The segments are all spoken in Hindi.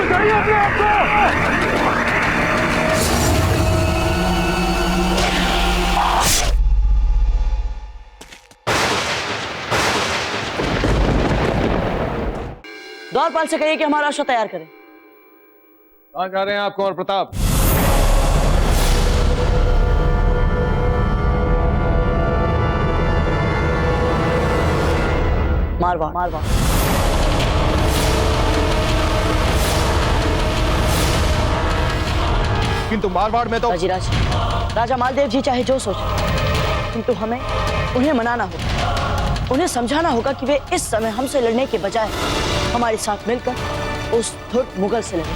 बचाइए अपने आप को। द्वारपाल से कहिए कि हमारा अश्व तैयार करें। कहाँ जा रहे हैं आप कुंवर प्रताप? मारवाड़। मारवाड़। किंतु मारवाड़ में तो राजीराज, राजा मालदेव जी चाहे जो सोचे, किंतु हमें उन्हें मनाना होगा, उन्हें समझाना होगा कि वे इस समय हमसे लड़ने के बजाय हमारे साथ मिलकर उस धुर्त मुगल से लड़े।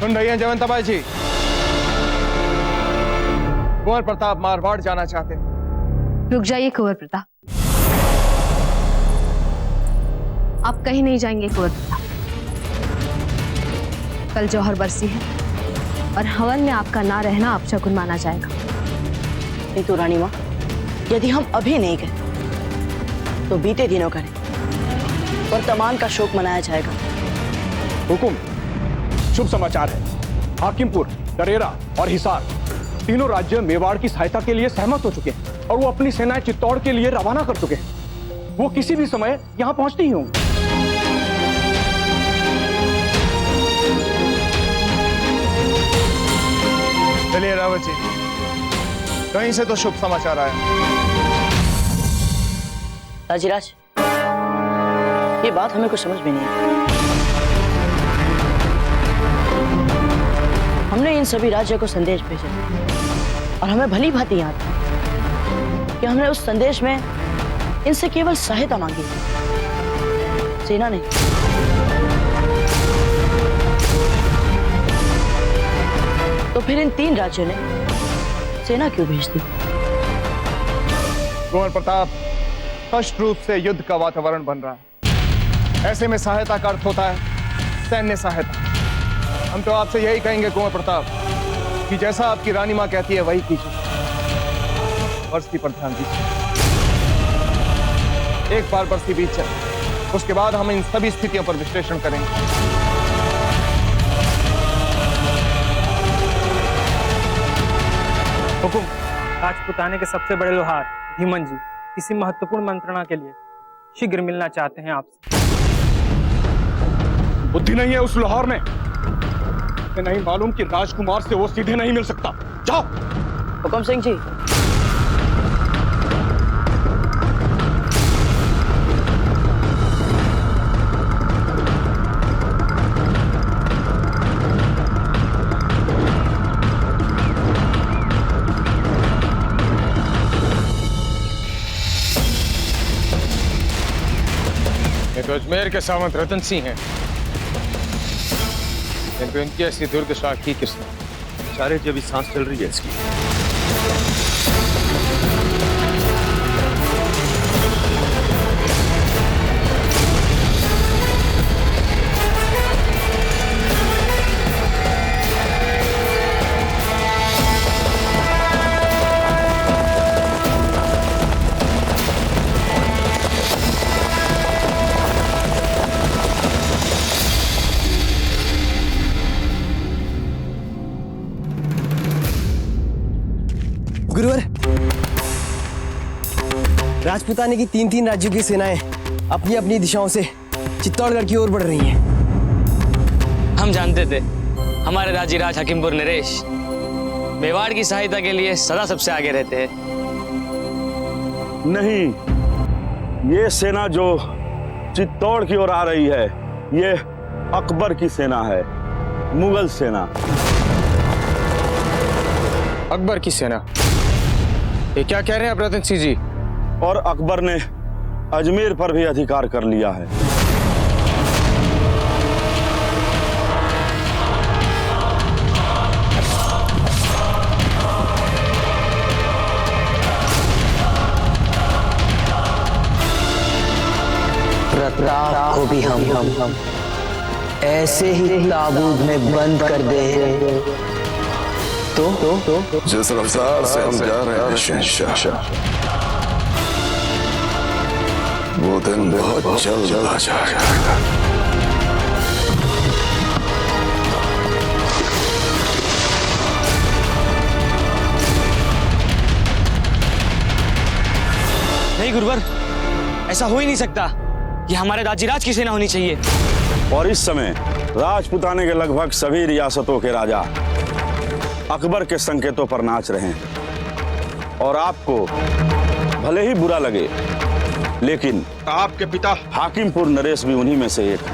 सुन रही हैं जयवंताबाई जी, कुंवर प्रताप मारवाड़ जाना चाहते हैं। रुक जाइए कुंवर प्रताप, आप कहीं नहीं जाएंगे कुंवर प्रताप। कल जौहर बरसी है और हवन में आपका ना रहना अपशकुन माना जाएगा। किंतु रानी माँ, यदि हम अभी नहीं गए तो बीते दिनों का नहीं, वर्तमान का शोक मनाया जाएगा। हुकुम, शुभ समाचार है। हाकिमपुर, दरेरा और हिसार तीनों राज्य मेवाड़ की सहायता के लिए सहमत हो चुके हैं और वो अपनी सेनाएं चित्तौड़ के लिए रवाना कर चुके हैं। वो किसी भी समय यहाँ पहुंचती ही होंगी। चलिए रावत जी, कहीं से तो शुभ समाचार आया। राजीराज, ये बात हमें कुछ समझ में नहीं आई। हमने इन सभी राज्यों को संदेश भेजे और हमें भली भांति याद था कि हमने उस संदेश में इनसे केवल सहायता मांगी, सेना नहीं। तो फिर इन तीन राज्यों ने सेना क्यों भेज दी? कुंवर प्रताप, स्पष्ट रूप से युद्ध का वातावरण बन रहा है। ऐसे में सहायता का अर्थ होता है सैन्य सहायता। हम तो आपसे यही कहेंगे कुंवर प्रताप कि जैसा आपकी रानी मां कहती है वही कीजिए। बरसी पर ध्यान दीजिए। एक बार बरसी बीत जाए, उसके बाद हम इन सभी स्थितियों पर विश्लेषण करेंगे। हुकुम, राजपुताने के सबसे बड़े लोहार धीमन जी किसी महत्वपूर्ण मंत्रणा के लिए शीघ्र मिलना चाहते हैं आपसे। बुद्धि नहीं है उस लोहार में? नहीं मालूम कि राजकुमार से वो सीधे नहीं मिल सकता। जाओ। हुकुम सिंह जी। ये तो अजमेर के सावंत रतन सिंह हैं। इनको इनकी ऐसी दुर्दशा की किसने? सारे जब भी सांस चल रही है इसकी। गुरुवर, राजपुताने की तीन तीन राज्यों की सेनाएं अपनी अपनी दिशाओं से चित्तौड़गढ़ की ओर बढ़ रही हैं। हम जानते थे हमारे राजीराज हाकिमपुर नरेश मेवाड़ की सहायता के लिए सदा सबसे आगे रहते हैं। नहीं, ये सेना जो चित्तौड़ की ओर आ रही है, ये अकबर की सेना है, मुगल सेना। अकबर की सेना? ये क्या कह रहे हैं आप रतन सिंह जी? और अकबर ने अजमेर पर भी अधिकार कर लिया है। प्रताप को भी हम ऐसे ही ताबूत में बंद कर दे तो जिस रफ्तार से हम जा रहे हैं शहंशाह, वो दिन बहुत जल्द आ जाएगा। नहीं गुरुवर, ऐसा हो ही नहीं सकता। ये हमारे दाजीराज की सेना होनी चाहिए। और इस समय राजपुताने के लगभग सभी रियासतों के राजा अकबर के संकेतों पर नाच रहे हैं। और आपको भले ही बुरा लगे, लेकिन आपके पिता हाकिमपुर नरेश भी उन्हीं में से एक है।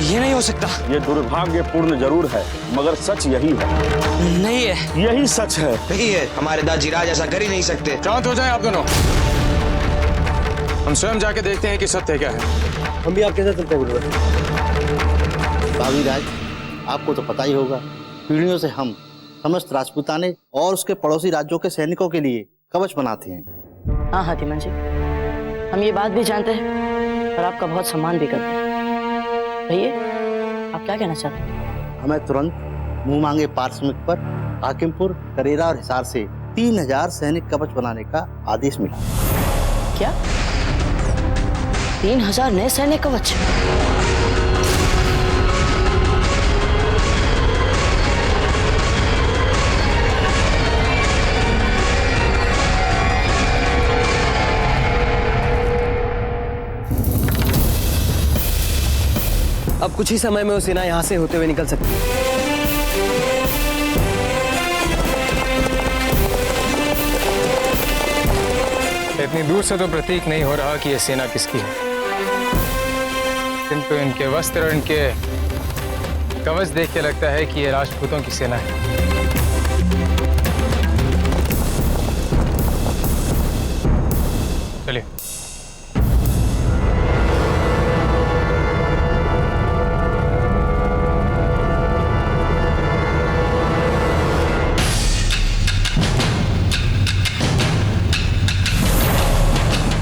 ये नहीं हो सकता। ये दुर्भाग्यपूर्ण जरूर है, मगर सच यही है। नहीं है, यही सच है। नहीं है, हमारे दाजीराज ऐसा कर ही नहीं सकते। शांत हो जाएं आप दोनों। हम स्वयं जाके देखते हैं कि सत्य क्या है। हम भी आपके साथ चलते हैं गुरुवर। भावीराज, आपको तो पता ही होगा, पीढ़ियों से हम समस्त राजपूताने और उसके पड़ोसी राज्यों के सैनिकों के लिए कवच बनाते हैं। हाँ हाँ धीमन जी, हम ये बात भी जानते हैं और आपका बहुत सम्मान भी करते हैं। भैया, आप क्या कहना चाहते हैं? हमें तुरंत मुंह मांगे पारिश्रमिक पर हाकिमपुर, करेरा और हिसार से 3000 सैनिक कवच बनाने का आदेश मिला। क्या 3000 नए सैनिक कवच? अब कुछ ही समय में वो सेना यहाँ से होते हुए निकल सकती है। इतनी दूर से तो प्रतीक नहीं हो रहा कि ये सेना किसकी है, किंतु इनके वस्त्र और इनके कवच देख के लगता है कि ये राजपूतों की सेना है। चलिए।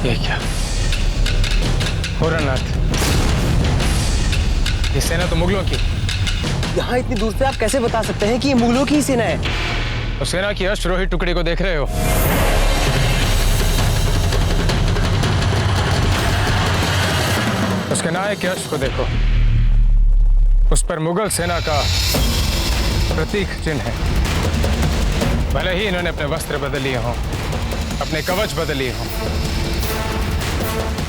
ये क्या हो रहा? ये सेना तो मुगलों की। यहाँ इतनी दूर से आप कैसे बता सकते हैं कि ये मुगलों की ही सेना है? तो सेना की अश्वरोही टुकड़ी को देख रहे हो? उसके नायक के अश्व को देखो, उस पर मुगल सेना का प्रतीक चिन्ह है। भले ही इन्होंने अपने वस्त्र बदल लिए हों, अपने कवच बदल लिए हों,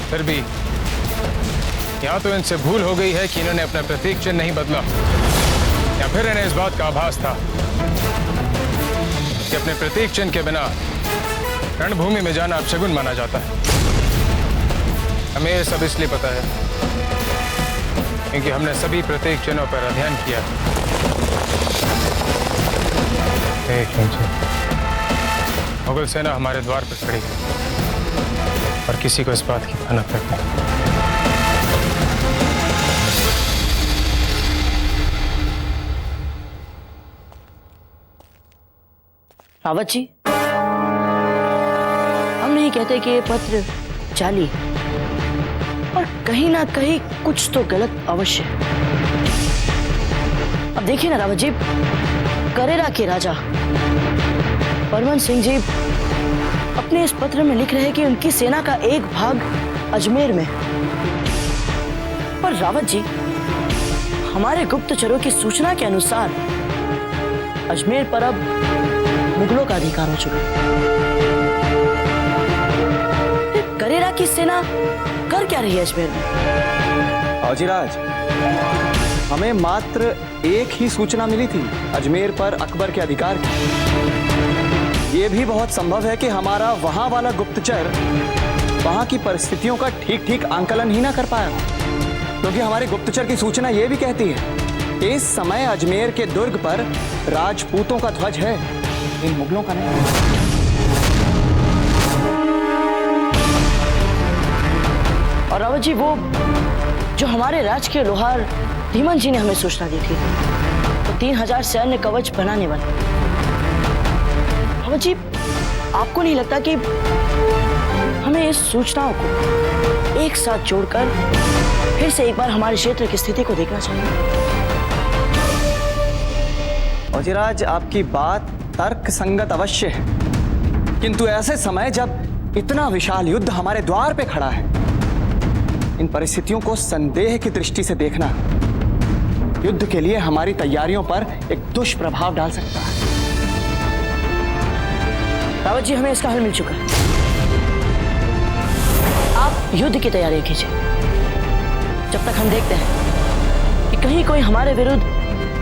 फिर भी या तो इनसे भूल हो गई है कि इन्होंने अपना प्रतीक चिन्ह नहीं बदला, या फिर इन्हें इस बात का आभास था कि अपने प्रतीक चिन्ह के बिना रणभूमि में जाना अपशगुन माना जाता है। हमें ये सब इसलिए पता है क्योंकि हमने सभी प्रतीक चिन्हों पर अध्ययन किया। मुगल सेना हमारे द्वार पर खड़ी है और किसी को इस बात की भनक तक नहीं। रावत जी, हम नहीं कहते कि ये पत्र जाली, पर कहीं ना कहीं कुछ तो गलत अवश्य। अब देखिए ना रावत जी, करेरा के राजा परमन सिंह जी अपने इस पत्र में लिख रहे हैं कि उनकी सेना का एक भाग अजमेर में। पर रावत जी, हमारे गुप्तचरों की सूचना के अनुसार अजमेर पर अब मुगलों का अधिकार हो चुका है। करेरा की सेना कर क्या रही है अजमेर में? बाजीराज, हमें मात्र एक ही सूचना मिली थी अजमेर पर अकबर के अधिकार की। ये भी बहुत संभव है कि हमारा वहां वाला गुप्तचर वहां की परिस्थितियों का ठीक ठीक आंकलन ही ना कर पाया, क्योंकि हमारे गुप्तचर की सूचना ये भी कहती है कि इस समय अजमेर के दुर्ग पर राजपूतों का ध्वज है, इन मुगलों का नहीं। और रावत जी, वो जो हमारे राज के लोहार धीमन जी ने हमें सूचना दी थी, तो 3000 सैन्य कवच बनाने वाले। रावत जी, आपको नहीं लगता कि हमें इस सूचनाओं को एक साथ जोड़कर फिर से एक बार हमारे क्षेत्र की स्थिति को देखना चाहिए? बाजीराज, आपकी बात तर्क संगत अवश्य है, किंतु ऐसे समय जब इतना विशाल युद्ध हमारे द्वार पे खड़ा है, इन परिस्थितियों को संदेह की दृष्टि से देखना युद्ध के लिए हमारी तैयारियों पर एक दुष्प्रभाव डाल सकता है। रावत जी, हमें इसका हल मिल चुका है। आप युद्ध की तैयारी कीजिए, जब तक हम देखते हैं कि कहीं कोई हमारे विरुद्ध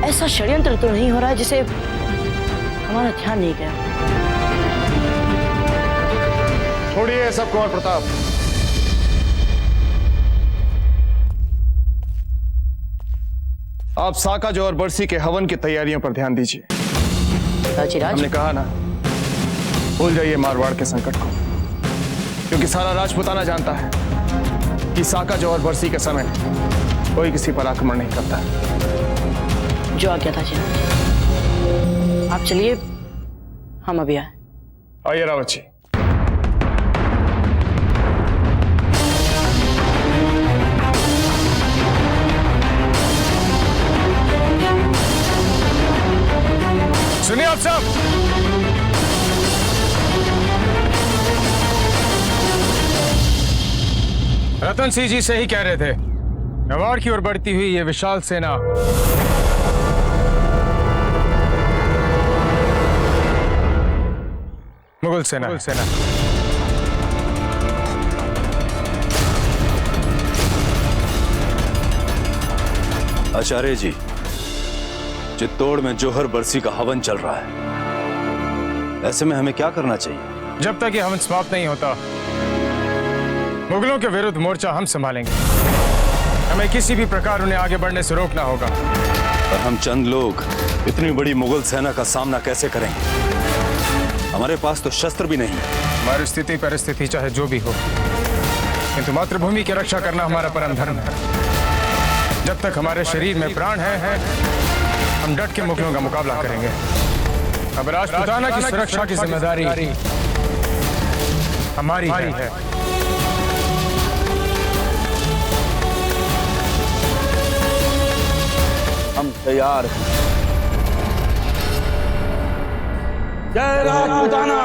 ऐसा षड्यंत्र तो नहीं हो रहा है जिसे हमारा ध्यान नहीं गया। छोड़िए सब कुंवर प्रताप। आप साकाज और बरसी के हवन की तैयारियों पर ध्यान दीजिए। हमने कहा ना, भूल जाइए मारवाड़ के संकट को, क्योंकि सारा राजपुताना जानता है कि साकाज और बरसी के समय कोई किसी पर आक्रमण नहीं करता। जो आज्ञा था जी। आप चलिए, हम अभी आए। आइए रावत जी। सुनिए आप सब, रतन सिंह जी सही कह रहे थे। मेवाड़ की ओर बढ़ती हुई ये विशाल सेना मुगल सेना। आचार्य जी, चित्तौड़ में जोहर बरसी का हवन चल रहा है, ऐसे में हमें क्या करना चाहिए? जब तक ये हवन समाप्त नहीं होता, मुगलों के विरुद्ध मोर्चा हम संभालेंगे। हमें किसी भी प्रकार उन्हें आगे बढ़ने से रोकना होगा। पर हम चंद लोग इतनी बड़ी मुगल सेना का सामना कैसे करेंगे? हमारे पास तो शस्त्र भी नहीं। हमारी स्थिति परिस्थिति चाहे जो भी हो, किंतु मातृभूमि की रक्षा करना हमारा परम धर्म है। जब तक हमारे शरीर में प्राण है, हम डट के मुगलों का मुकाबला करेंगे। अब राजपुताना की सुरक्षा की जिम्मेदारी हमारी है। हम तैयार हैं। जय राजपुताना,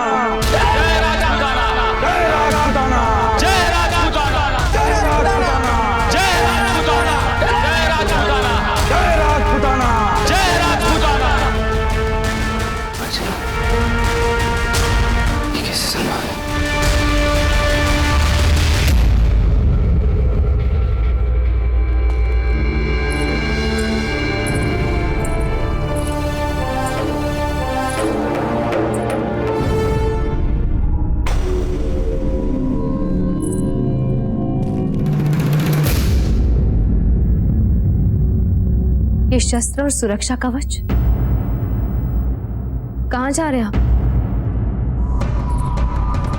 जय राजपुताना, जय राजपुताना, जय राजपुताना, जय राजपुताना, जय राजपुताना, जय राजपुताना, जय राजपुताना, जय राजपुताना। अच्छा, ये कैसे संभव है? ये शस्त्र और सुरक्षा कवच कहाँ जा रहे हैं आप?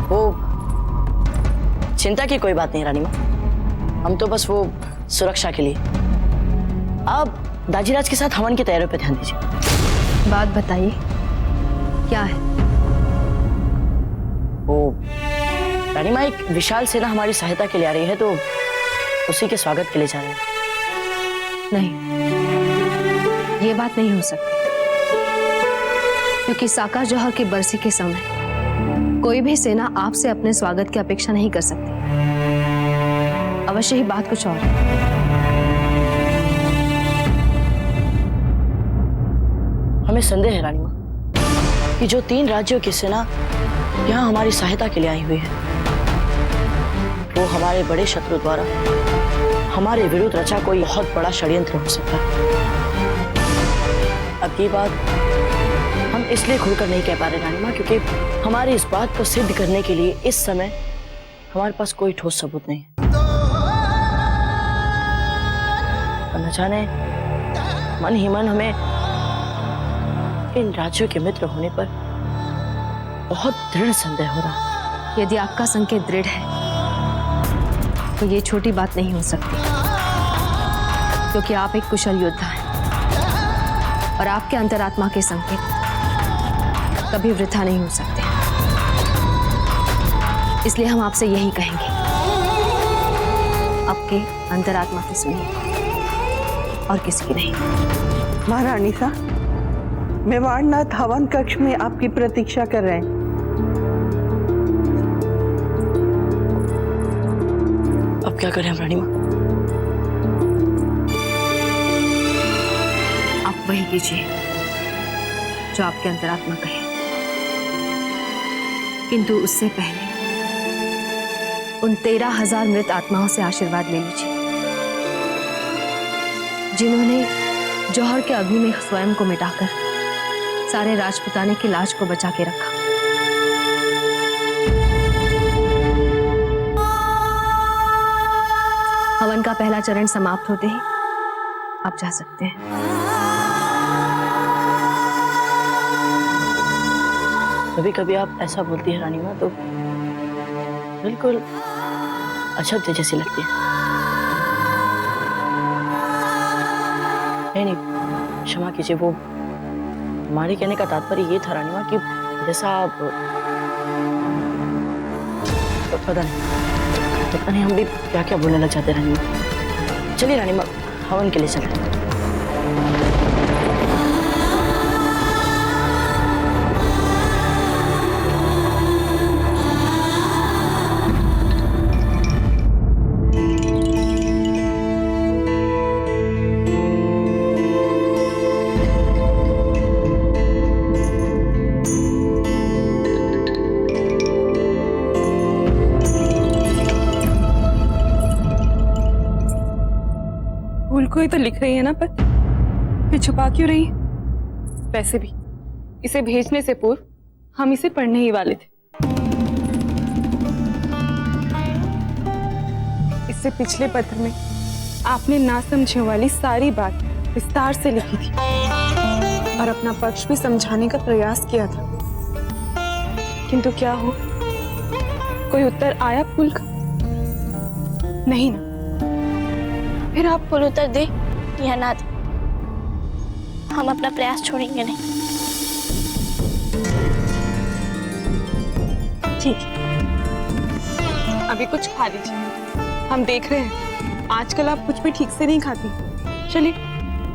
वो चिंता की कोई बात नहीं रानी माँ, हम तो बस वो सुरक्षा के लिए। आप दाजीराज के साथ हवन की तैयारियों पर ध्यान दीजिए। बात बताइए, क्या है? वो रानी माँ, एक विशाल सेना हमारी सहायता के लिए आ रही है, तो उसी के स्वागत के लिए जा रहे हैं। नहीं, ये बात नहीं हो सकती, क्योंकि साकाज जौहर की बरसी के समय कोई भी सेना आपसे अपने स्वागत की अपेक्षा नहीं कर सकती। अवश्य ही बात कुछ और है। हमें संदेह है रानी माँ कि जो 3 राज्यों की सेना यहाँ हमारी सहायता के लिए आई हुई है, वो हमारे बड़े शत्रु द्वारा हमारे विरुद्ध रचा कोई बहुत बड़ा षड्यंत्र हो सकता है। अब ये बात हम इसलिए खुलकर नहीं कह पा रहे रानी माँ, क्योंकि हमारी इस बात को सिद्ध करने के लिए इस समय हमारे पास कोई ठोस सबूत नहीं है। और न जाने मन ही मन हमें इन राज्यों के मित्र होने पर बहुत दृढ़ संदेह हो रहा है। यदि आपका संकेत दृढ़ है तो ये छोटी बात नहीं हो सकती, क्योंकि आप एक कुशल योद्धा हैं और आपके अंतरात्मा के संकेत कभी वृथा नहीं हो सकते। इसलिए हम आपसे यही कहेंगे, आपके अंतरात्मा की सुनिए और किसी की नहीं। महारानी साहब, मेवाड़नाथ हवन कक्ष में आपकी प्रतीक्षा कर रहे हैं। अब क्या करें हम रानी माँ? आप वही कीजिए जो आपके अंतरात्मा कहे, किंतु उससे पहले उन 13,000 मृत आत्माओं से आशीर्वाद ले लीजिए, जिन्होंने जौहर के अग्नि में स्वयं को मिटाकर सारे राजपुताने की लाज को बचा के रखा। हवन का पहला चरण समाप्त होते ही आप जा सकते हैं। कभी कभी आप ऐसा बोलती है रानी माँ तो बिल्कुल अशब्द जैसी लगती है। नहीं, क्षमा कीजिए, वो हमारे कहने का तात्पर्य ये था रानी माँ कि जैसा आप पता नहीं हम भी क्या क्या बोलने लग जाते रानी माँ। चलिए रानी माँ, हवन के लिए चलते हैं। फूल को ही तो लिख रही है ना, पर फिर छुपा क्यों रही? वैसे भी इसे भेजने से पूर्व हम इसे पढ़ने ही वाले थे। इससे पिछले पत्र में आपने ना समझने वाली सारी बात विस्तार से लिखी थी और अपना पक्ष भी समझाने का प्रयास किया था, किंतु क्या हो, कोई उत्तर आया फूल का? नहीं ना। फिर आप फूल उत्तर दे या ना दे, हम अपना प्रयास छोड़ेंगे नहीं। ठीक है, अभी कुछ खा लीजिए। हम देख रहे हैं आजकल आप कुछ भी ठीक से नहीं खाती। चलिए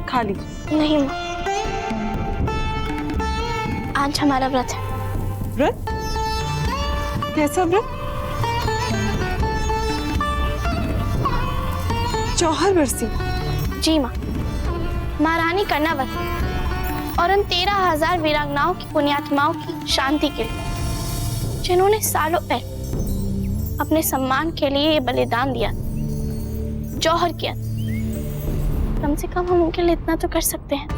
खा लीजिए। नहीं माँ, आज हमारा व्रत है। व्रत? कैसा व्रत? जौहर बरसी? जी माँ, महारानी कर्णावती और उन 13,000 वीरांगनाओं की पुण्यात्माओं की शांति के लिए, जिन्होंने सालों पहले अपने सम्मान के लिए ये बलिदान दिया, जौहर किया। कम से कम हम उनके लिए इतना तो कर सकते हैं।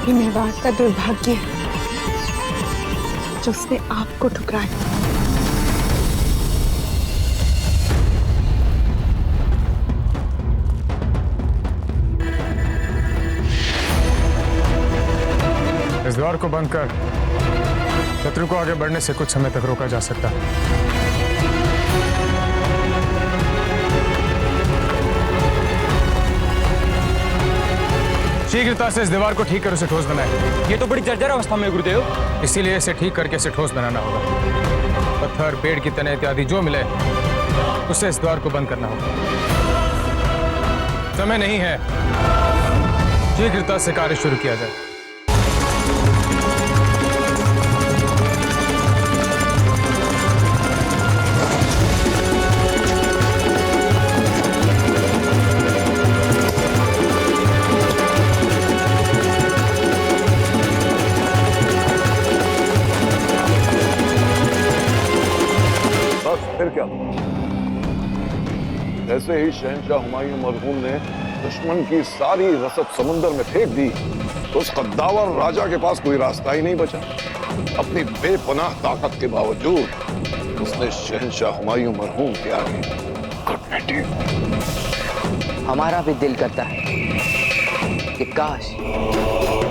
ये मेवाड़ का दुर्भाग्य है जो उसने आपको ठुकराया। इस द्वार को बंद कर शत्रु को आगे बढ़ने से कुछ समय तक रोका जा सकता है। शीघ्रता से इस दीवार को ठीक कर उसे ठोस बनाए। ये तो बड़ी जर्जर अवस्था में गुरुदेव। इसीलिए इसे ठीक करके इसे ठोस बनाना होगा। पत्थर, पेड़ की तने इत्यादि जो मिले उससे इस द्वार को बंद करना होगा। समय नहीं है, शीघ्रता से कार्य शुरू किया जाए। फिर क्या? जैसे ही शहंशाह हुमायूं मरहूम ने दुश्मन की सारी रसद समुंदर में फेंक दी तो उस कद्दावर राजा के पास कोई रास्ता ही नहीं बचा। अपनी बेपनाह ताकत के बावजूद उसने शहंशाह हुमायूं मरहूम के आगे घुटने टेक। हमारा भी दिल करता है कि काश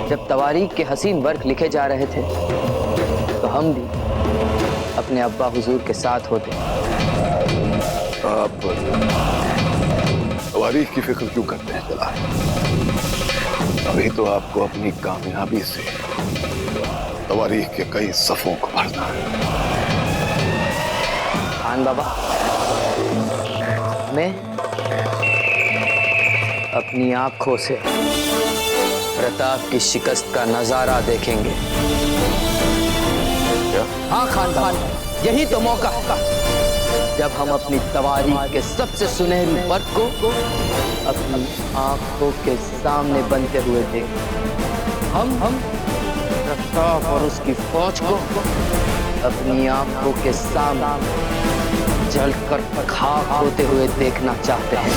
जब तवारीख के हसीन वर्क लिखे जा रहे थे तो हम भी अपने अब्बा हुजूर के साथ होते। आप तवारीख की फिक्र क्यों करते हैं जलाल? अभी तो आपको अपनी कामयाबी से तवारीख के कई सफों को भरना है। खान बाबा, मैं अपनी आंखों से प्रताप की शिकस्त का नजारा देखेंगे। क्या? हाँ खान बाबा, यही तो मौका जब हम अपनी तवारीख के सबसे सुनहरी वर्क को अपनी आंखों के सामने बनते हुए देखें। हम प्रताप और उसकी फौज को अपनी आंखों के सामने जलकर खाक होते हुए देखना चाहते हैं।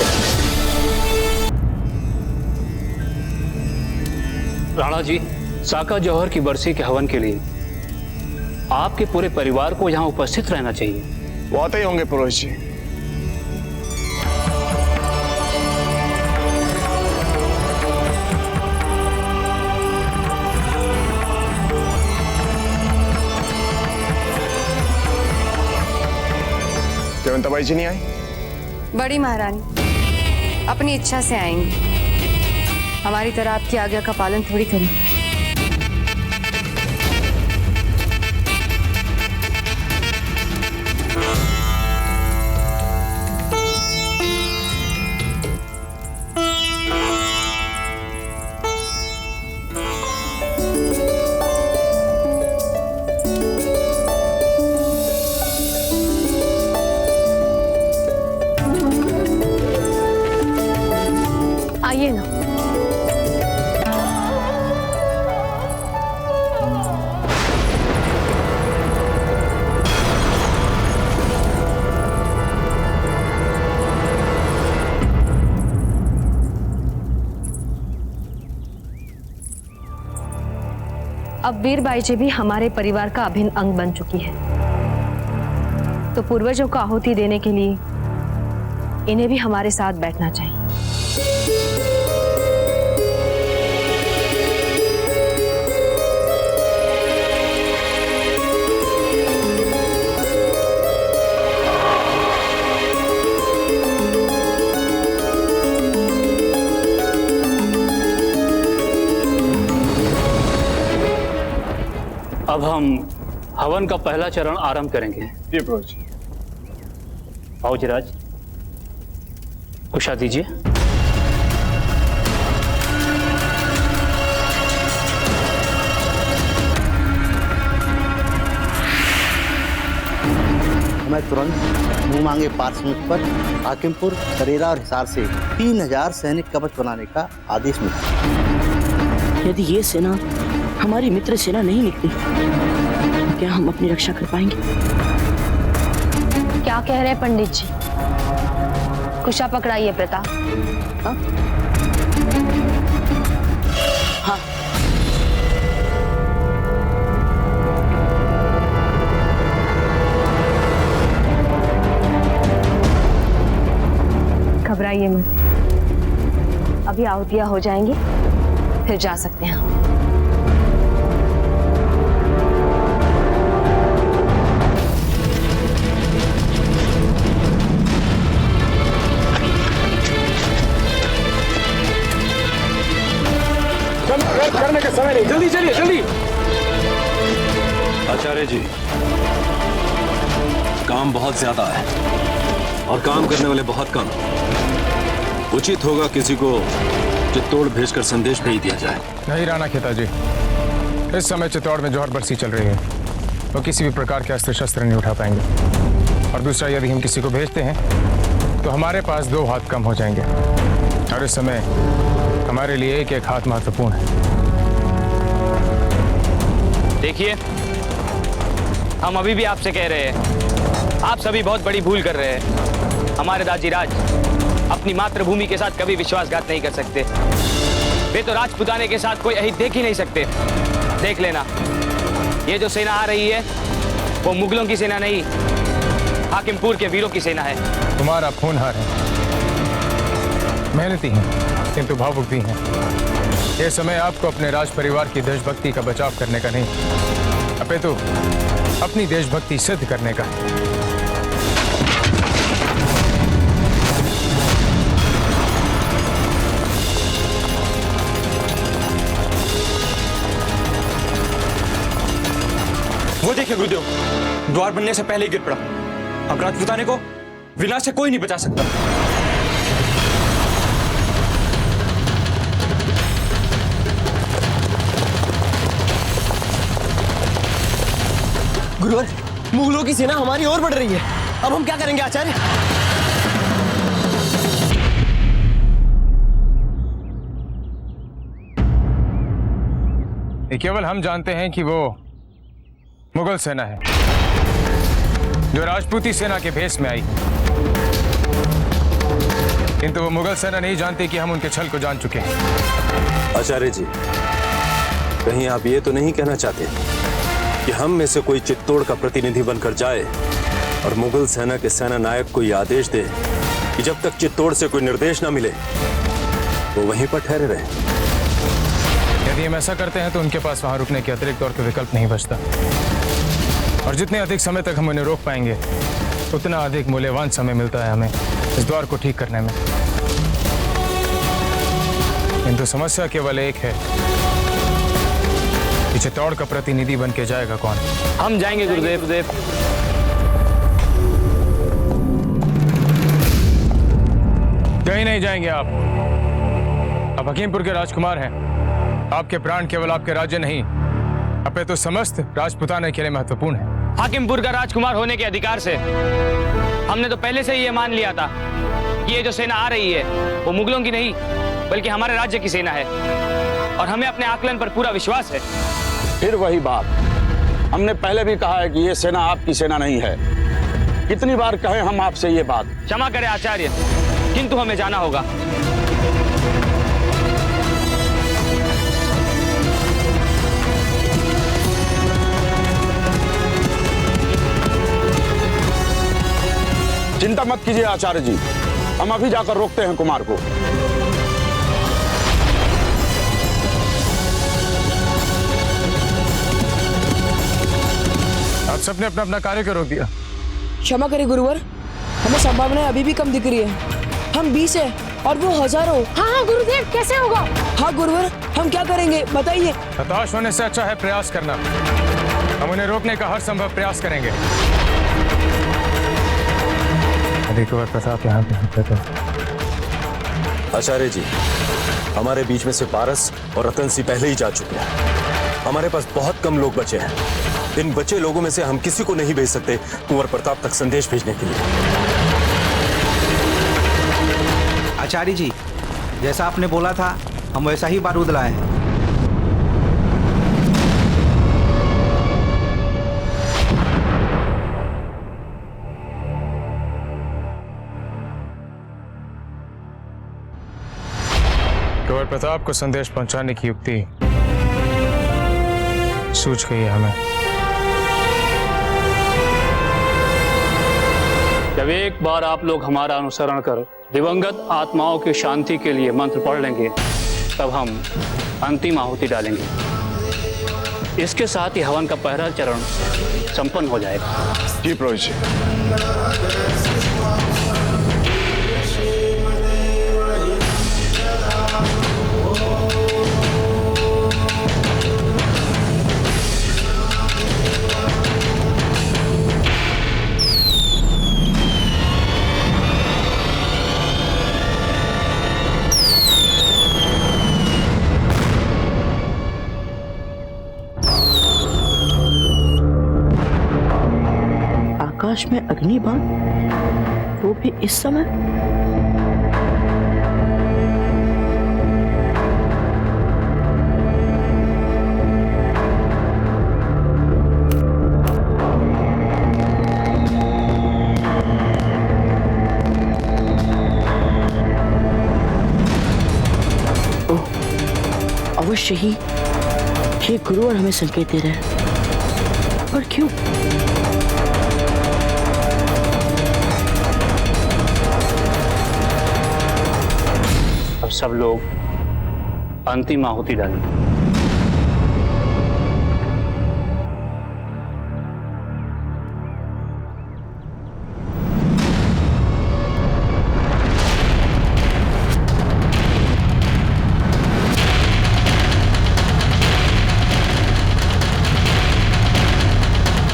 राणा जी, साका जौहर की बरसी के हवन के लिए आपके पूरे परिवार को यहाँ उपस्थित रहना चाहिए। वो आते ही होंगे पुरोहित जी। जयवंताबाई जी नहीं आई? बड़ी महारानी अपनी इच्छा से आएंगी, हमारी तरह आपकी आज्ञा का पालन थोड़ी करेंगे। आइए ना। अब वीरबाई जी भी हमारे परिवार का अभिन्न अंग बन चुकी है, तो पूर्वजों को आहुति देने के लिए इन्हें भी हमारे साथ बैठना चाहिए। अब हम हवन का पहला चरण आरंभ करेंगे। जी प्रभु जी। आओ जिराज, कुशा दीजिए। मैं तुरंत मुंह मांगे पार्श्वनाथ पर हाकिमपुर, करेरा और हिसार से 3000 सैनिक कवच बनाने का आदेश मिला। यदि ये सेना हमारी मित्र सेना नहीं निकली तो क्या हम अपनी रक्षा कर पाएंगे? क्या कह रहे हैं पंडित जी? कुशा पकड़ाइए प्रताप। हाँ? हाँ। घबराइए मत, अभी आहुतियां हो जाएंगी, फिर जा सकते हैं। करने का समय नहीं, जल्दी चलिए जल्दी। आचार्य जी, काम बहुत ज्यादा है और काम करने वाले बहुत कम। उचित होगा किसी को चित्तौड़ भेजकर संदेश भेज दिया जाए। नहीं राणा खेता जी, इस समय चित्तौड़ में जौहर बरसी चल रही है, वो किसी भी प्रकार के अस्त्र शस्त्र नहीं उठा पाएंगे। और दूसरा, यदि हम किसी को भेजते हैं तो हमारे पास 2 हाथ कम हो जाएंगे, और इस समय हमारे लिए एक हाथ महत्वपूर्ण है। देखिए, हम अभी भी आपसे कह रहे हैं, आप सभी बहुत बड़ी भूल कर रहे हैं। हमारे दाजीराज अपनी मातृभूमि के साथ कभी विश्वासघात नहीं कर सकते। वे तो राजपुताने के साथ कोई अहित देख ही नहीं सकते। देख लेना, ये जो सेना आ रही है वो मुगलों की सेना नहीं, हाकिमपुर के वीरों की सेना है। तुम्हारा खूनहार है, मेहनती हैं, किंतु भावुक भी हैं। ये समय आपको अपने राज परिवार की देशभक्ति का बचाव करने का नहीं, अपितु अपनी देशभक्ति सिद्ध करने का है। वो देखिए गुरुदेव, द्वार बनने से पहले ही गिर पड़ा। अब राजपुताने को विनाश से कोई नहीं बचा सकता। गुरुवर, मुगलों की सेना हमारी ओर बढ़ रही है। अब हम क्या करेंगे आचार्य? ये केवल हम जानते हैं कि वो मुगल सेना है जो राजपूती सेना के भेष में आई, किंतु वो मुगल सेना नहीं जानती कि हम उनके छल को जान चुके हैं। आचार्य जी, कहीं आप ये तो नहीं कहना चाहते कि हम में से कोई चित्तौड़ का प्रतिनिधि बनकर जाए और मुगल सेना के सेना नायक को यह आदेश दे कि जब तक चित्तौड़ से कोई निर्देश न मिले वो वहीं पर ठहरे रहे? यदि हम ऐसा करते हैं तो उनके पास वहां रुकने के अतिरिक्त और कोई विकल्प नहीं बचता, और जितने अधिक समय तक हम उन्हें रोक पाएंगे उतना अधिक मूल्यवान समय मिलता है हमें इस द्वार को ठीक करने में। किंतु समस्या केवल एक है कि चित्तौड़ का प्रतिनिधि बन के जाएगा कौन? हम जाएंगे गुरुदेव। कहीं नहीं जाएंगे आप हकीमपुर के राजकुमार हैं। आपके प्राण केवल आपके राज्य नहीं अपितु तो समस्त राजपुताने के लिए महत्वपूर्ण है। हाकिमपुर का राजकुमार होने के अधिकार से हमने तो पहले से ही ये मान लिया था कि ये जो सेना आ रही है वो मुगलों की नहीं बल्कि हमारे राज्य की सेना है, और हमें अपने आकलन पर पूरा विश्वास है। फिर वही बात, हमने पहले भी कहा है कि ये सेना आपकी सेना नहीं है। कितनी बार कहें हम आपसे ये बात? क्षमा करें आचार्य, किंतु हमें जाना होगा। चिंता मत कीजिए आचार्य जी, हम अभी जाकर रोकते हैं कुमार को। आप सबने अपना अपना कार्य क्यों रोक दिया? क्षमा करें गुरुवर, हमें संभावनाएं अभी भी कम दिख रही है। हम 20 है और वो हजारों। हाँ गुरुदेव, कैसे होगा? हाँ गुरुवर, हम क्या करेंगे बताइए? हताश होने से अच्छा है प्रयास करना। हम उन्हें रोकने का हर संभव प्रयास करेंगे। कुंवर प्रताप यहाँ पे होते थे। आचार्य जी, हमारे बीच में से पारस और रतन सिंह पहले ही जा चुके हैं। हमारे पास बहुत कम लोग बचे हैं। इन बचे लोगों में से हम किसी को नहीं भेज सकते कुंवर प्रताप तक संदेश भेजने के लिए। आचार्य जी, जैसा आपने बोला था हम वैसा ही बारूद लाए हैं। कुंवर प्रताप को संदेश पहुंचाने की युक्ति सूझ गई है हमें। जब एक बार आप लोग हमारा अनुसरण कर दिवंगत आत्माओं की शांति के लिए मंत्र पढ़ लेंगे तब हम अंतिम आहुति डालेंगे। इसके साथ ही हवन का पहला चरण संपन्न हो जाएगा। जी पुरोहित जी। आकाश में अग्निबाण, वो भी इस समय? ओह, अवश्य ही ये गुरुवर हमें संकेत दे रहे हैं। पर क्यों? सब लोग अंतिम आहुति डालें।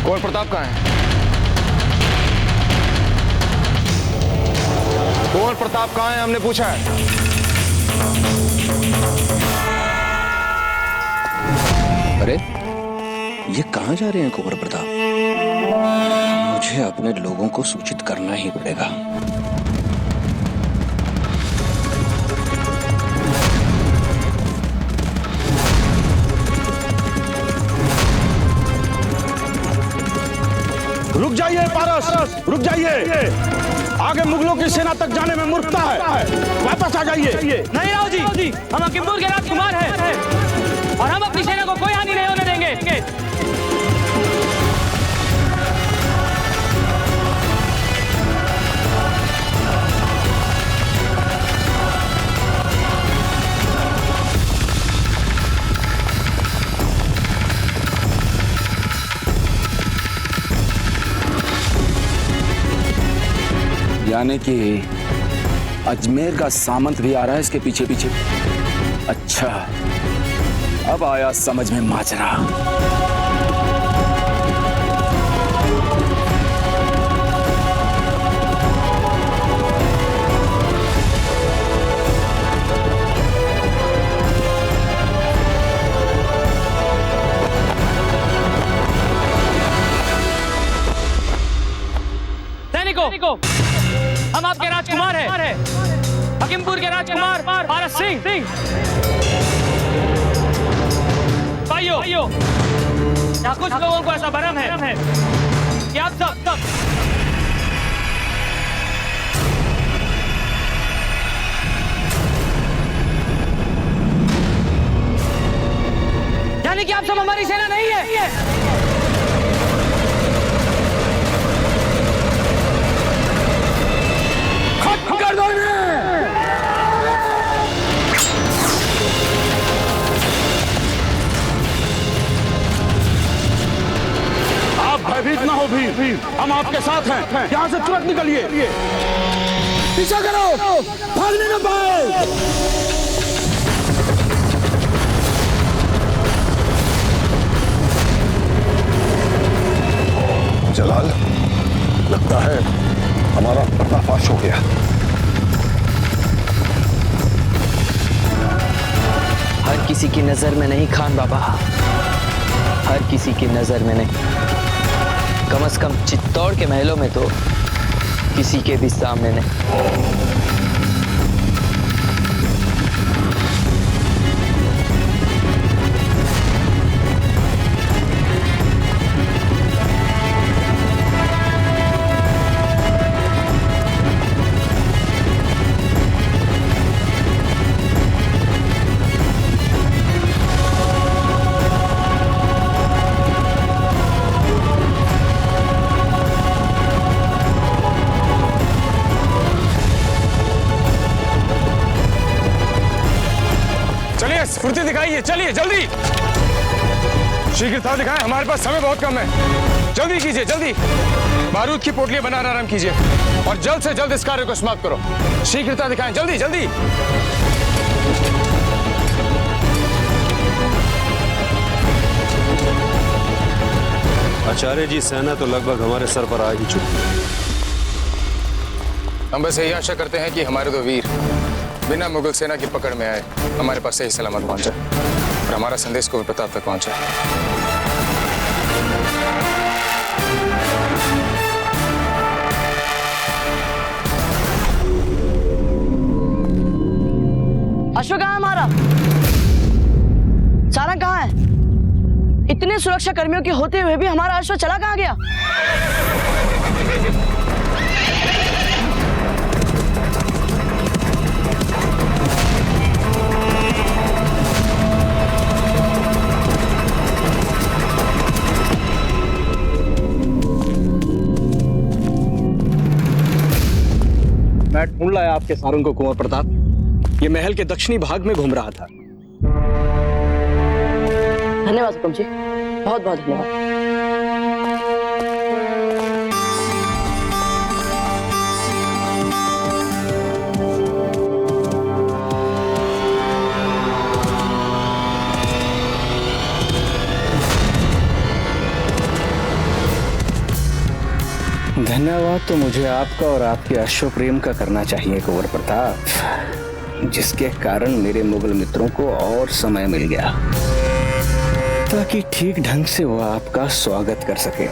कुंवर प्रताप कहाँ है? कुंवर प्रताप कहाँ है हमने पूछा है। अरे ये कहां जा रहे हैं कुंवर प्रताप? मुझे मुझे अपने लोगों को सूचित करना ही पड़ेगा। रुक जाइए पारस, रुक जाइए। आगे मुगलों की सेना तक जाने में मूर्खता है, वापस आ जाइए। नहीं राव जी, हम हकीमपुर के राजकुमार हैं और हम अपनी सेना को कोई हानि नहीं होने देंगे। यानी कि अजमेर का सामंत भी आ रहा है इसके पीछे पीछे। अच्छा, अब आया समझ में माजरा। सैनिकों, हम आपके राजकुमार हैं, हकीमपुर के राजकुमार पारस सिंह। भाइयों, यहाँ कुछ लोगों को ऐसा भ्रम है कि आप सब यानी कि आप सब हमारी सेना नहीं है। कर दो आप भयभीत ना हो भी, हम आपके साथ हैं। यहाँ से तुरंत निकलिए। पीछा करो, भागने न पाए। जलाल, लगता है हमारा पर्दाफाश हो गया। हर किसी की नजर में नहीं खान बाबा, हर किसी की नजर में नहीं, कम से कम चित्तौड़ के महलों में तो किसी के भी सामने नहीं। फुर्ती दिखाइए, चलिए जल्दी, शीघ्रता दिखाएं, हमारे पास समय बहुत कम है। जल्दी कीजिए, जल्दी बारूद की पोटलियां बनाना आरंभ कीजिए और जल्द से जल्द इस कार्य को समाप्त करो। शीघ्रता दिखाएं, जल्दी जल्दी। आचार्य जी, सेना तो लगभग हमारे सर पर आ ही चुकी है। हम बस यही आशा करते हैं कि हमारे दो वीर बिना मुगल सेना की पकड़ में आए हमारे पास सही सलामत पहुंचे और हमारा संदेश को प्रताप तक पहुंचे। अश्व कहाँ है हमारा? सारंग कहाँ है? इतने सुरक्षा कर्मियों के होते हुए भी हमारा अश्व चला कहाँ गया? मैं ढूंढ लाया आपके सारंग को कुंवर प्रताप। ये महल के दक्षिणी भाग में घूम रहा था। धन्यवाद हुकुम जी, बहुत बहुत धन्यवाद। धन्यवाद तो मुझे आपका और आपके अश्व प्रेम का करना चाहिए कुंवर प्रताप, जिसके कारण मेरे मुगल मित्रों को और समय मिल गया ताकि ठीक ढंग से वो आपका स्वागत कर सके।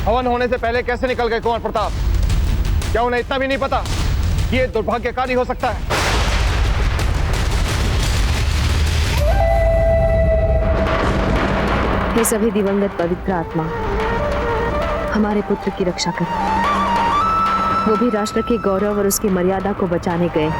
हवन होने से पहले कैसे निकल गए कुंवर प्रताप? क्या उन्हें इतना भी नहीं पता कि ये दुर्भाग्यकारी हो सकता है? ये सभी दिवंगत पवित्र आत्मा हमारे पुत्र की रक्षा करें। वो भी राष्ट्र के गौरव और उसकी मर्यादा को बचाने गए।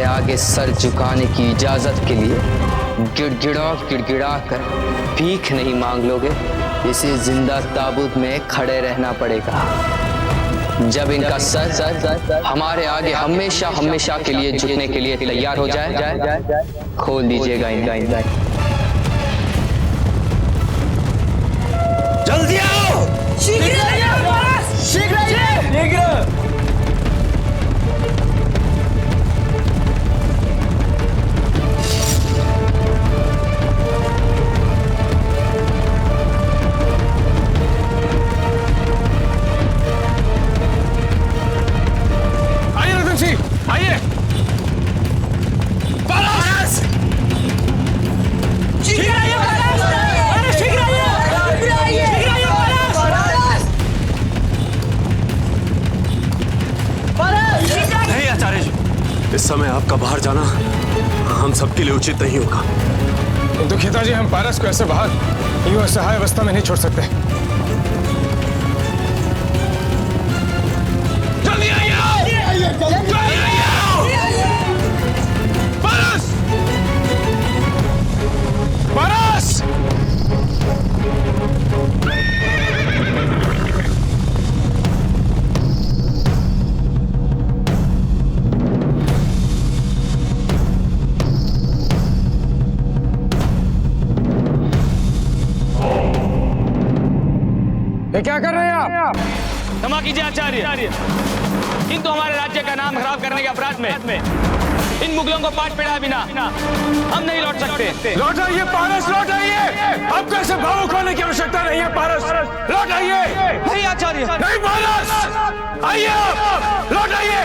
आगे सर झुकाने की इजाजत के लिए गिड़गिड़ा कर भीख नहीं मांग लोगे। इसे जिंदा ताबूत में खड़े रहना पड़ेगा। जब इनका सर हमारे आगे हमेशा हमेशा के लिए झुकने के लिए तैयार हो जाए, खोल दीजिएगा इनका। जल्दी आओ! शीघ्र इस समय आपका बाहर जाना हम सबके लिए उचित नहीं होगा। दुखिता जी, हम पारस को ऐसे बाहर यूं असहाय अवस्था में नहीं छोड़ सकते। जल्दी आइए! पारस! पारस! ये क्या कर रहे हैं आप? क्षमा कीजिए आचार्य। किंतु हमारे राज्य का नाम खराब करने के अपराध में इन मुगलों को पाट पिढ़ाए बिना हम नहीं लौट सकते। लौट आइए पारस, लौट आइए। आपको ऐसे भावुक होने की आवश्यकता नहीं है पारस, लौट आइए। नहीं आचार्य, नहीं पारस, आइए आप, लौट आइए।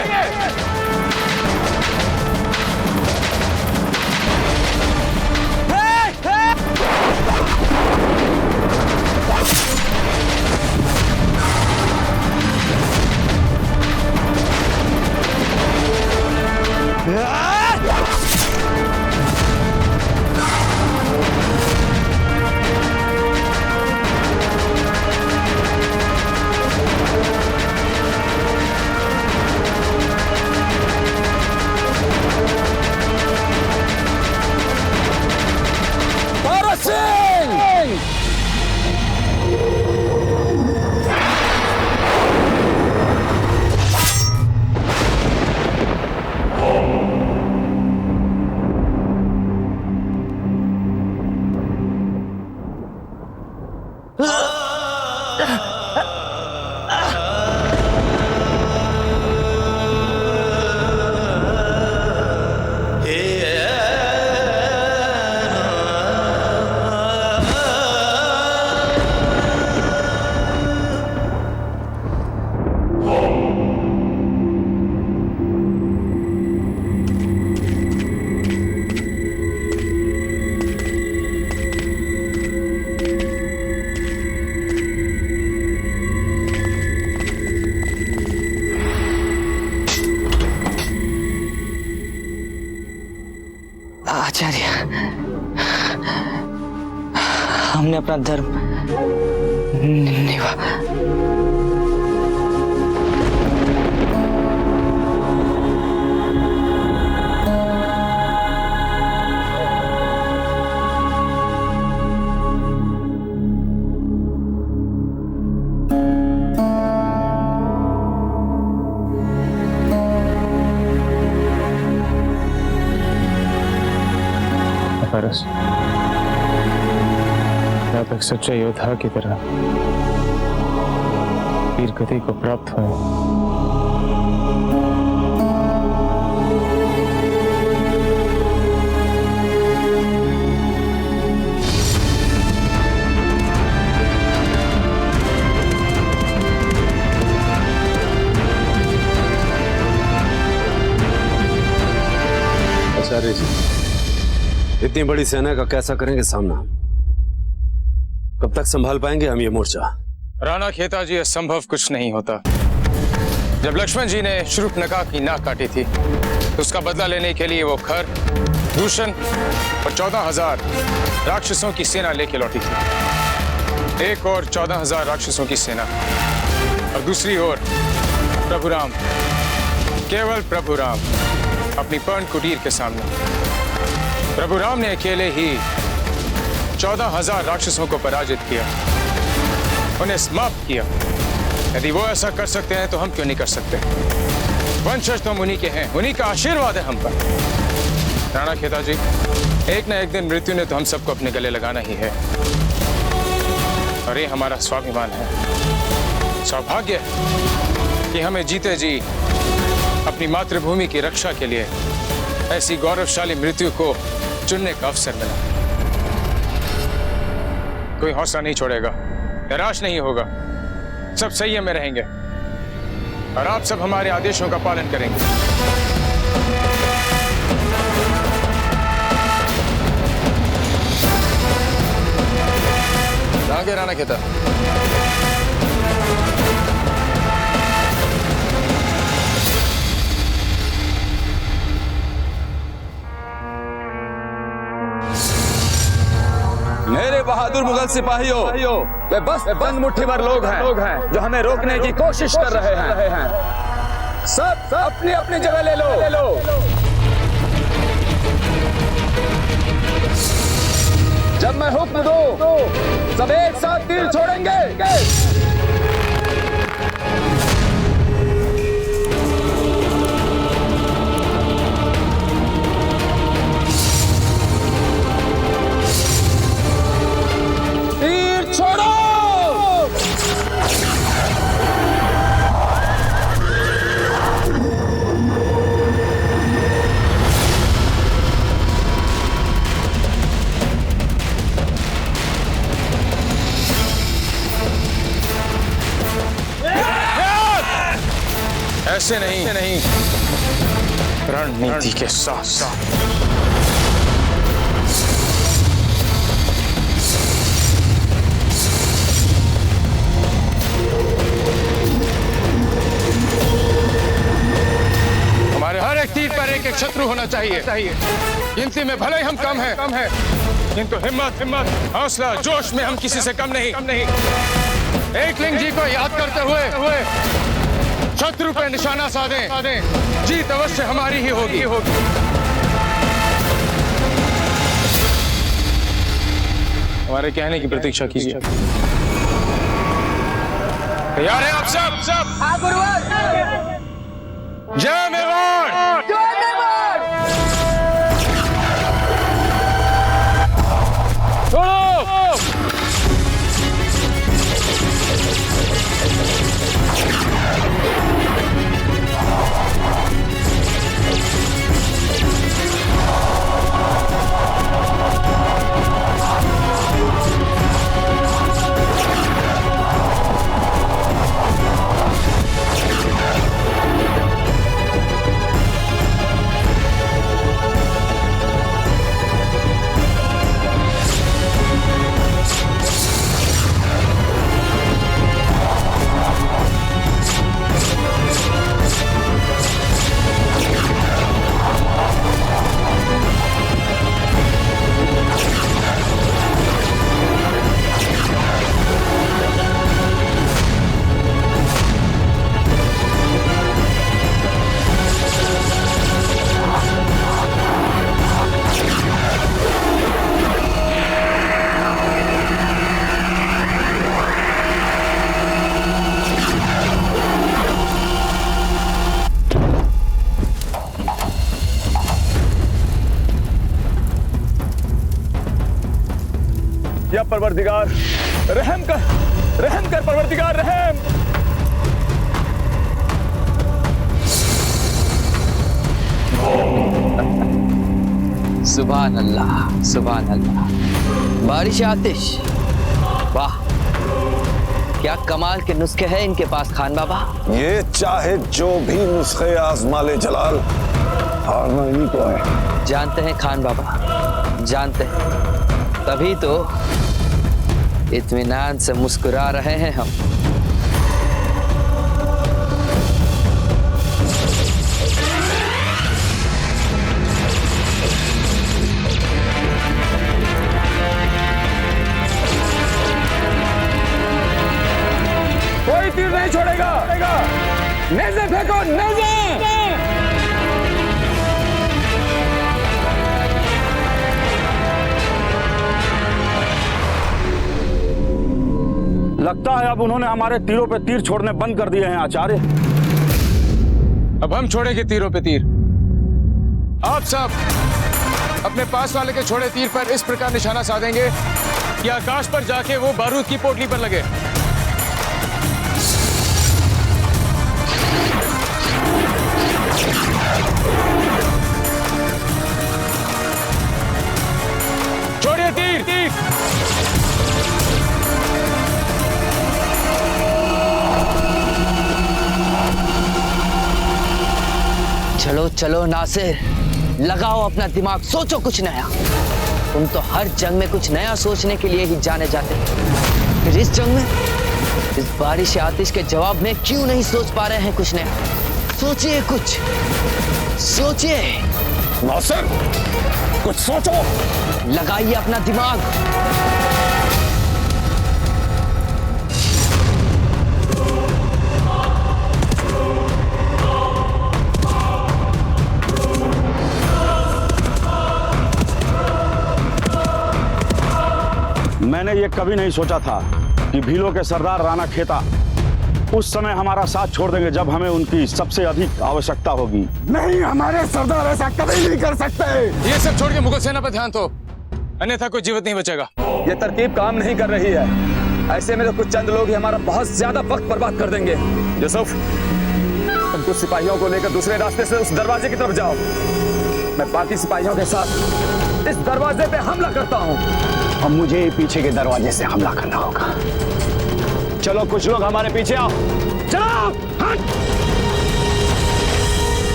आचार्य, हमने अपना धर्म निभा। पारस, आप एक सच्चे योद्धा की तरह वीर गति को प्राप्त हुए। आचार्य जी, इतनी बड़ी सेना का कैसा करेंगे सामना? कब तक संभाल पाएंगे हम ये मोर्चा? राणा खेता जी, असंभव कुछ नहीं होता। जब लक्ष्मण जी ने शूर्पणखा की नाक काटी थी तो उसका बदला लेने के लिए वो खर, दूषण और 14,000 राक्षसों की सेना लेके लौटी थी। एक और 14,000 राक्षसों की सेना और दूसरी ओर प्रभु राम, केवल प्रभु राम अपनी पर्ण कुटीर के सामने। प्रभु राम ने अकेले ही 14,000 राक्षसों को पराजित किया, उन्हें समाप्त किया। यदि वो ऐसा कर सकते हैं तो हम क्यों नहीं कर सकते? वंशज तो उन्हीं के हैं, उन्हीं का आशीर्वाद है हम पर। राणा खेता जी, एक न एक दिन मृत्यु ने तो हम सबको अपने गले लगाना ही है, और ये हमारा स्वाभिमान है। सौभाग्य कि हमें जीते जी अपनी मातृभूमि की रक्षा के लिए ऐसी गौरवशाली मृत्यु को चुनने का अवसर मिला। कोई हौसला नहीं छोड़ेगा, निराश नहीं होगा, सब संयम में रहेंगे और आप सब हमारे आदेशों का पालन करेंगे। आगे राणा खेता। मेरे बहादुर मुगल सिपाहियों, वे बस चंद मुट्ठी भर लोग हैं जो हमें रोकने की कोशिश कर रहे हैं। सब अपनी अपनी जगह ले लो। जब मैं हुक्म दूं, सब एक साथ तीर छोड़ेंगे। छोड़ो। से नहीं रणनीति के साथ साथ। हमारे हर एक तीर पर एक एक शत्रु होना चाहिए। गिनती में भले ही हम कम हैं, किंतु हिम्मत हौसला जोश में हम किसी से कम नहीं। एकलिंग जी को याद करते हुए शत्रु पर निशाना साधें, जीत अवश्य हमारी ही होगी। हमारे कहने की प्रतीक्षा कीजिए। तैयार हैं आप सब? हाँ गुरुवर। जय मेवाड़! जय मेवाड़! छोड़ो! या परवरदिगार रहम कर परवरदिगार रहम। सुभान अल्लाह, सुभान अल्लाह। बारिश आतिश, वाह क्या कमाल के नुस्खे हैं इनके पास खान बाबा। ये चाहे जो भी नुस्खे आजमाले जलाल, हारना इन्हीं को है। जानते हैं खान बाबा, जानते हैं, तभी तो इत्मीनान से मुस्कुरा रहे हैं हम। कोई तीर नहीं छोड़ेगा। नेज़े फेंको, नेज़े। लगता है अब उन्होंने हमारे तीरों पे तीर छोड़ने बंद कर दिए हैं आचार्य। अब हम छोड़ेंगे तीरों पे तीर। आप सब अपने पास वाले के छोड़े तीर पर इस प्रकार निशाना साधेंगे कि आकाश पर जाके वो बारूद की पोटली पर लगे। छोड़िए तीर। चलो चलो नासिर, लगाओ अपना दिमाग, सोचो कुछ नया। तुम तो हर जंग में कुछ नया सोचने के लिए ही जाने जाते हो। फिर इस जंग में, इस बारिश आतिश के जवाब में क्यों नहीं सोच पा रहे हैं कुछ नया? सोचिए कुछ, सोचिए। नासिर, कुछ सोचो। लगाइए अपना दिमाग। मैंने ये कभी नहीं सोचा था कि भीलों के सरदार राणा खेता उस समय हमारा साथ छोड़ देंगे जब हमें उनकी सबसे अधिक आवश्यकता होगी। नहीं, हमारे सरदार ऐसा कभी नहीं कर सकते। ये सब छोड़ के मुगल सेना पर ध्यान दो, अन्यथा कोई जीवित नहीं बचेगा। ये तरकीब काम नहीं कर रही है। ऐसे में तो कुछ चंद लोग ही हमारा बहुत ज्यादा वक्त बर्बाद कर देंगे। यूसुफ, तुम कुछ सिपाहियों को लेकर दूसरे रास्ते से उस दरवाजे की तरफ जाओ। मैं बाकी सिपाहियों के साथ इस दरवाजे पे हमला करता हूँ। अब मुझे पीछे के दरवाजे से हमला करना होगा। चलो कुछ लोग हमारे पीछे आओ। चलो, हट।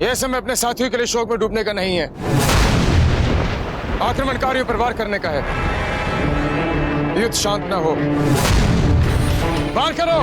यह समय अपने साथियों के लिए शोक में डूबने का नहीं है, आक्रमणकारियों पर वार करने का है। युद्ध शांत न हो, वार करो।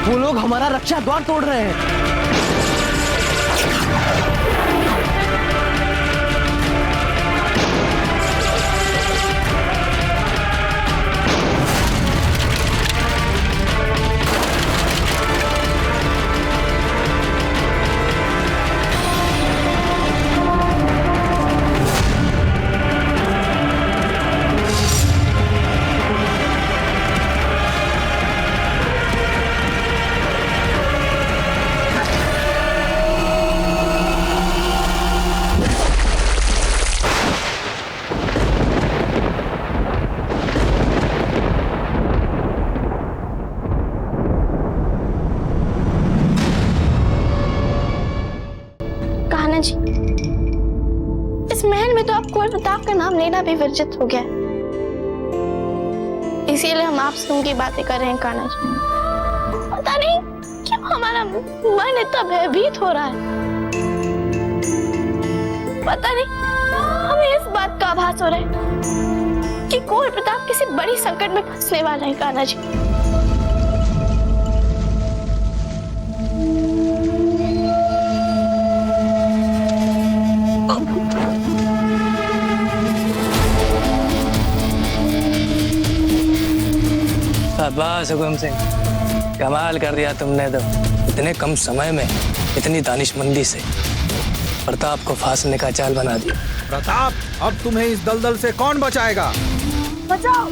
वो लोग हमारा रक्षा द्वार तोड़ रहे हैं। इस महल में तो अब कुंवर प्रताप का नाम लेना भी वर्जित हो गया, इसीलिए हम आपसे उनकी बातें कर रहे हैं कान्हा जी। पता नहीं क्यों हमारा मन इतना भयभीत हो रहा है। पता नहीं हमें इस बात का आभास हो रहा है कि कुंवर प्रताप किसी बड़ी संकट में फंसने वाला है कान्हा जी। शाबाश हुकुम सिंह, कमाल कर दिया तुमने तो। इतने कम समय में इतनी दानिशमंदी से प्रताप को फांसने का चाल बना दिया। प्रताप, अब तुम्हें इस दलदल से कौन बचाएगा? बचाओ,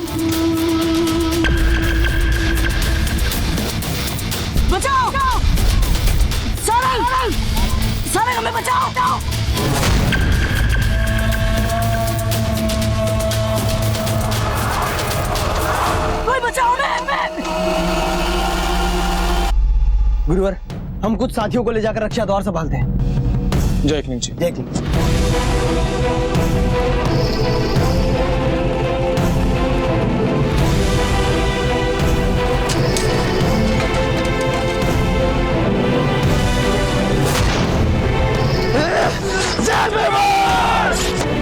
बचाओ, सारंग, सारंग हमें बचाओ। कोई बचाओ मैं। गुरुवर, हम कुछ साथियों को ले जाकर रक्षा द्वार संभालते हैं। जय किंग जी। जय किंग।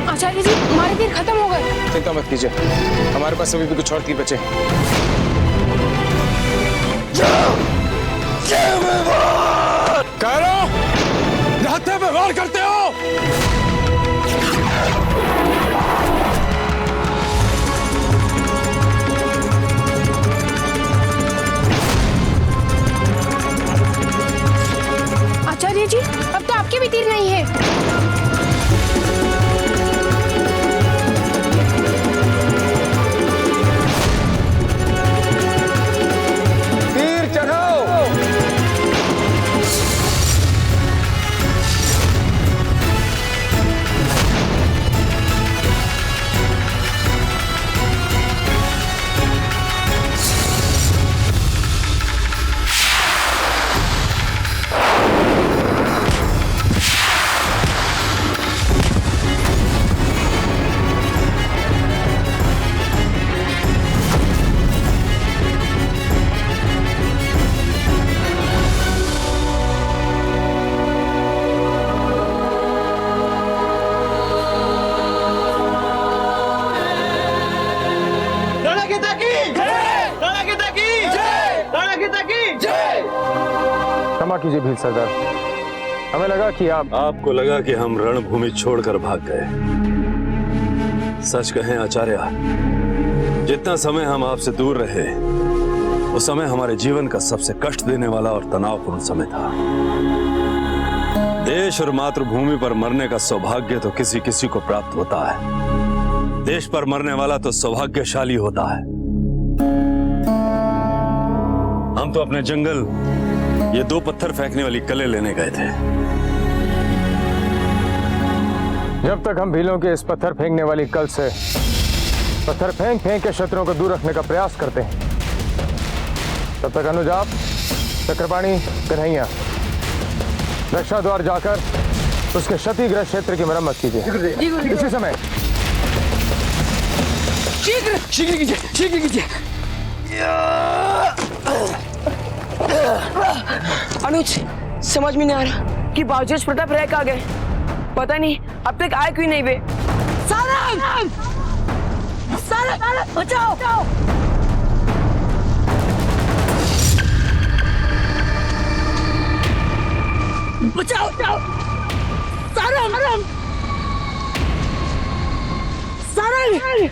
आचार्य जी, हमारे तीर खत्म हो गए। चिंता मत कीजिए, हमारे पास अभी भी कुछ और तीर बचे। कह रहा हूं, रहते में वार करते हो। आचार्य जी, अब तो आपके भी तीर नहीं है। तीर चढ़ाओ। क्षमा कीजिए भील सरदार, हमें लगा कि आपको लगा कि हम रणभूमि छोड़कर भाग गए। सच कहें आचार्य, जितना समय हम आपसे दूर रहे उस समय हमारे जीवन का सबसे कष्ट देने वाला और तनावपूर्ण समय था। देश और मातृभूमि पर मरने का सौभाग्य तो किसी किसी को प्राप्त होता है, देश पर मरने वाला तो सौभाग्यशाली होता है। हम तो अपने जंगल ये 2 पत्थर फेंकने वाली कलें लेने गए थे। जब तक हम भीलों के इस पत्थर फेंकने वाली कल से पत्थर फेंक फेंक के शत्रुओं को दूर रखने का प्रयास करते हैं, तब तक अनुज आप, चक्रपाणी, कन्हैया रक्षा द्वार जाकर उसके क्षतिग्रस्त क्षेत्र की मरम्मत कीजिए। इसी समय शीघ्र शीघ्र कीजिए, शीघ्र कीजिए। अनुज, समझ में नहीं आ रहा कि बावजूद प्रताप रह कहाँ गए। पता नहीं अब तक आए क्यों नहीं वे। सारंग! सारंग, बचाओ! बचाओ! सारंग! सारंग!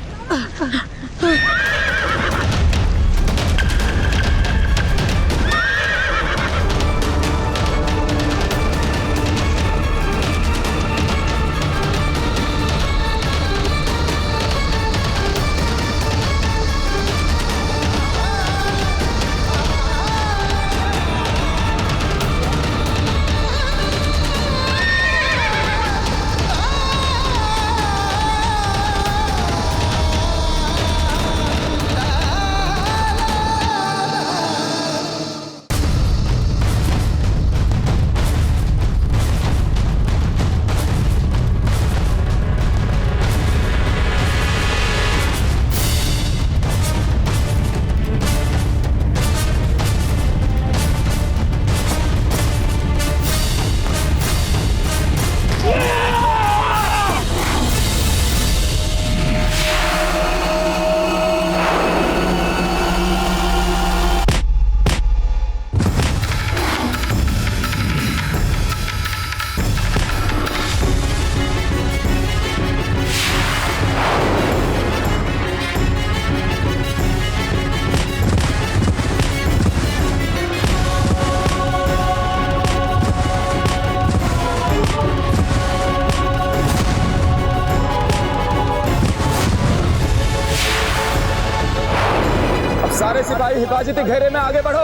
सारे सिपाही हिफाजती घेरे में आगे बढ़ो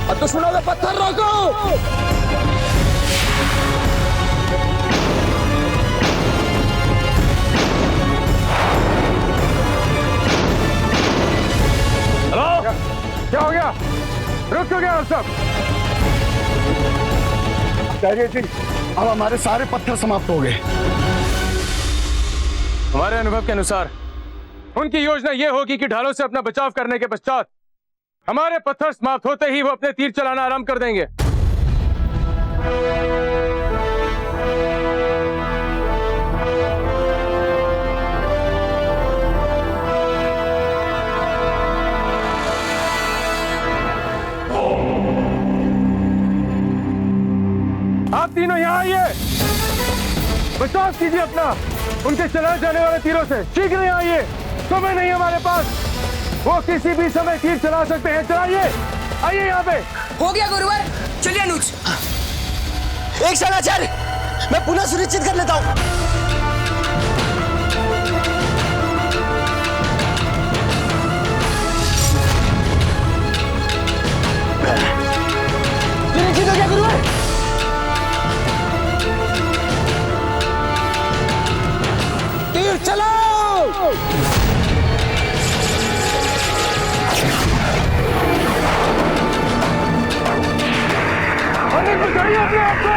और दुश्मनों के पत्थर रोको। हेलो, क्या हो गया? रुक क्यों गया आप सब? आचार्य जी, अब हमारे सारे पत्थर समाप्त हो गए। हमारे अनुभव के अनुसार उनकी योजना यह होगी कि ढालों से अपना बचाव करने के पश्चात हमारे पत्थर समाप्त होते ही वो अपने तीर चलाना आरंभ कर देंगे। आप तीनों यहां आइए, बचाव कीजिए अपना उनके चलाए जाने वाले तीरों से। शीघ्र यहां आइए, समय नहीं हमारे पास, वो किसी भी समय तीर चला सकते हैं। चलाइए, आइए यहाँ पे। हो गया गुरुवर, चलिए अनुज। एक क्षण आचार्य, मैं पुनः सुनिश्चित कर लेता हूँ। सुनिश्चित हो गया गुरुवर। तीर चलाओ। बचाइए अपने आप को।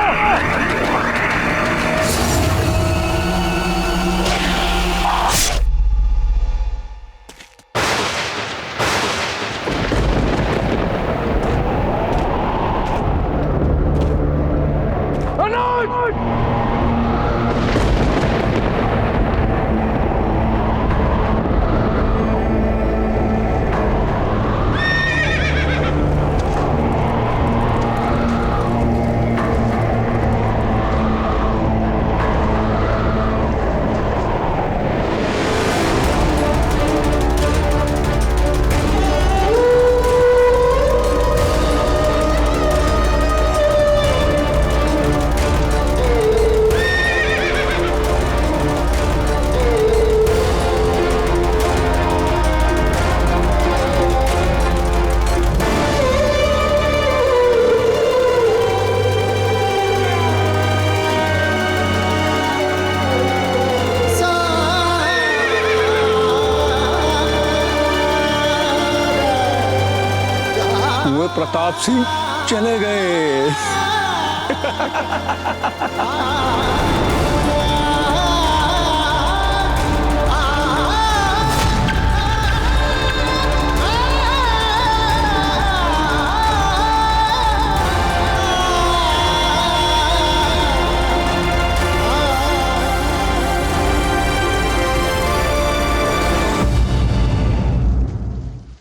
प्रताप सिंह चले गए।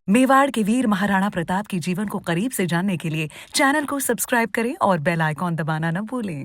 मेवाड़ के वीर महाराणा प्रताप के जीवन को करीब से जानने के लिए चैनल को सब्सक्राइब करें और बेल आइकॉन दबाना न भूलें।